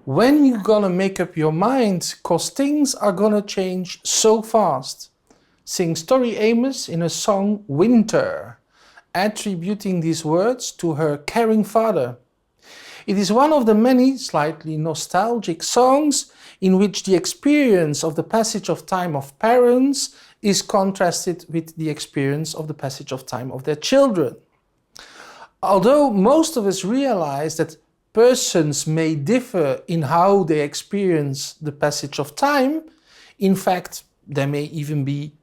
When you gonna make up your mind, cause things are gonna change so fast? Sings Tori Amos in her song Winter, attributing these words to her caring father. It is one of the many slightly nostalgic songs in which the experience of the passage of time of parents is contrasted with the experience of the passage of time of their children. Although most of us realize that persons may differ in how they experience the passage of time, in fact, there may even be,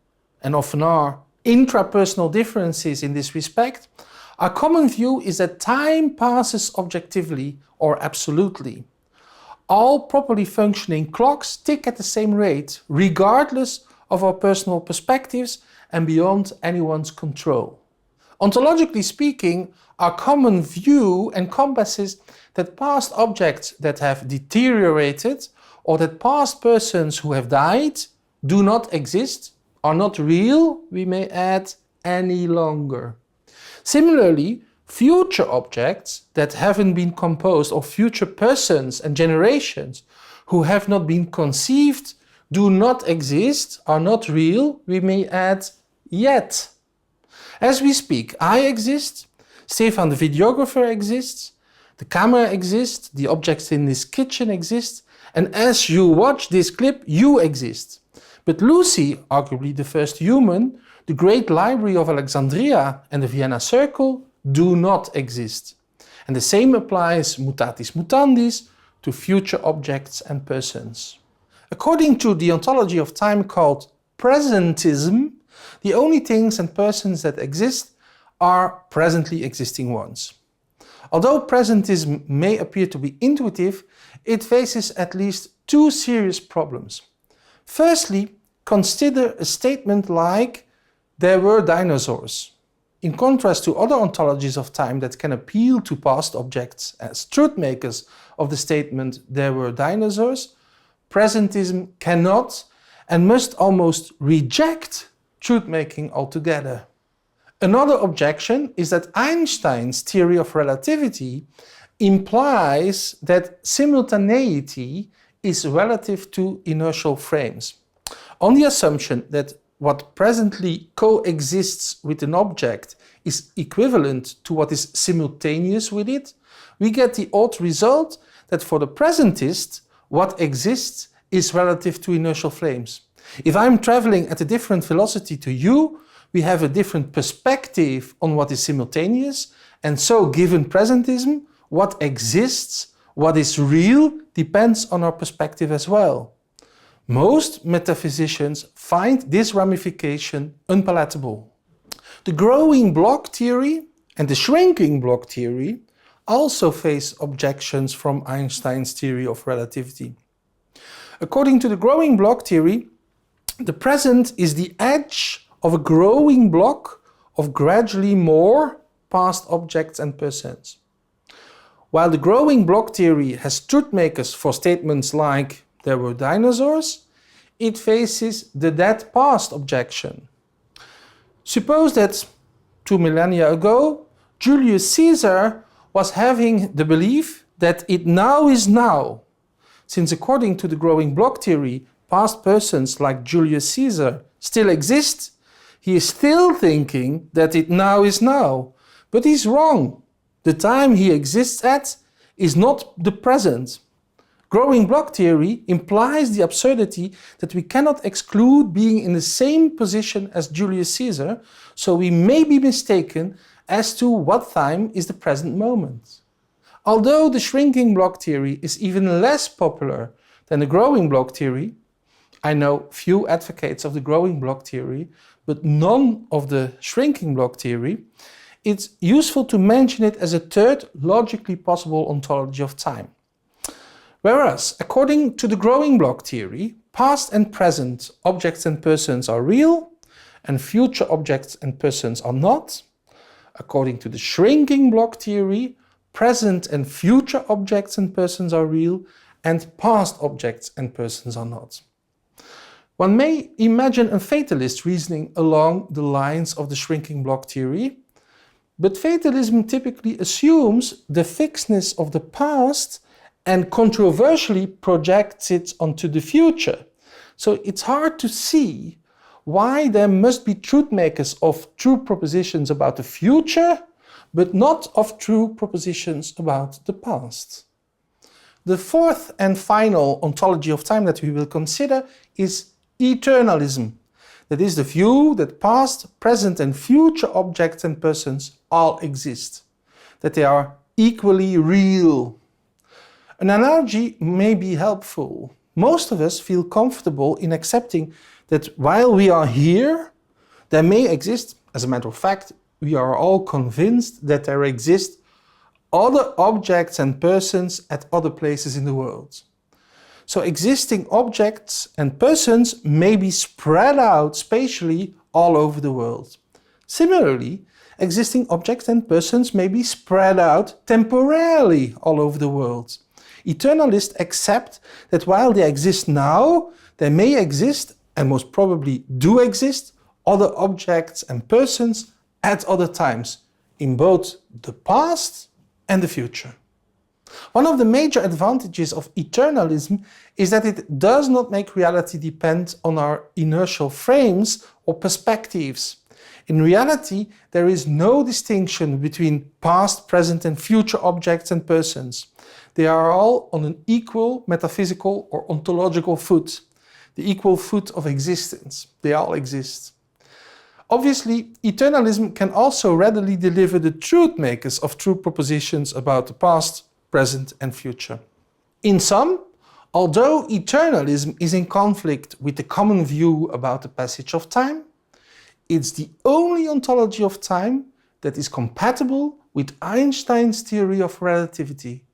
and often are, intrapersonal differences in this respect, our common view is that time passes objectively or absolutely. All properly functioning clocks tick at the same rate, regardless of our personal perspectives and beyond anyone's control. Ontologically speaking, our common view encompasses that past objects that have deteriorated or that past persons who have died do not exist, are not real, we may add, any longer. Similarly, future objects that haven't been composed of future persons and generations who have not been conceived, do not exist, are not real, we may add, yet. As we speak, I exist, Stefan the videographer exists, the camera exists, the objects in this kitchen exist, and as you watch this clip, you exist. But Lucy, arguably the first human, the Great Library of Alexandria and the Vienna Circle do not exist. And the same applies, mutatis mutandis, to future objects and persons. According to the ontology of time called presentism, the only things and persons that exist are presently existing ones. Although presentism may appear to be intuitive, it faces at least two serious problems. Firstly, consider a statement like, there were dinosaurs. In contrast to other ontologies of time that can appeal to past objects as truth makers of the statement, there were dinosaurs, presentism cannot and must almost reject truth-making altogether. Another objection is that Einstein's theory of relativity implies that simultaneity is relative to inertial frames. On the assumption that what presently coexists with an object is equivalent to what is simultaneous with it, we get the odd result that for the presentist, what exists is relative to inertial frames. If I'm traveling at a different velocity to you, we have a different perspective on what is simultaneous, and so given presentism, what exists, what is real, depends on our perspective as well. Most metaphysicians find this ramification unpalatable. The growing block theory and the shrinking block theory also face objections from Einstein's theory of relativity. According to the growing block theory, the present is the edge of a growing block of gradually more past objects and persons. While the growing block theory has truth makers for statements like there were dinosaurs, it faces the dead past objection. Suppose that 2 millennia ago, Julius Caesar was having the belief that it now is now. Since according to the growing block theory, past persons like Julius Caesar still exist, he is still thinking that it now is now. But he's wrong. The time he exists at is not the present. Growing block theory implies the absurdity that we cannot exclude being in the same position as Julius Caesar, so we may be mistaken as to what time is the present moment. Although the shrinking block theory is even less popular than the growing block theory, I know few advocates of the growing block theory, but none of the shrinking block theory, it's useful to mention it as a third logically possible ontology of time. Whereas, according to the growing block theory, past and present objects and persons are real, and future objects and persons are not. According to the shrinking block theory, present and future objects and persons are real, and past objects and persons are not. One may imagine a fatalist reasoning along the lines of the shrinking block theory, but fatalism typically assumes the fixedness of the past and controversially projects it onto the future. So it's hard to see why there must be truth makers of true propositions about the future, but not of true propositions about the past. The fourth and final ontology of time that we will consider is eternalism. That is the view that past, present and future objects and persons all exist, that they are equally real. An analogy may be helpful. Most of us feel comfortable in accepting that while we are here, there may exist, as a matter of fact, we are all convinced that there exist other objects and persons at other places in the world. So existing objects and persons may be spread out spatially all over the world. Similarly, existing objects and persons may be spread out temporarily all over the world. Eternalists accept that while they exist now, there may exist, and most probably do exist, other objects and persons at other times, in both the past and the future. One of the major advantages of eternalism is that it does not make reality depend on our inertial frames or perspectives. In reality, there is no distinction between past, present and future objects and persons. They are all on an equal metaphysical or ontological foot, the equal foot of existence. They all exist. Obviously, eternalism can also readily deliver the truth makers of true propositions about the past, present and future. In sum, although eternalism is in conflict with the common view about the passage of time, it's the only ontology of time that is compatible with Einstein's theory of relativity.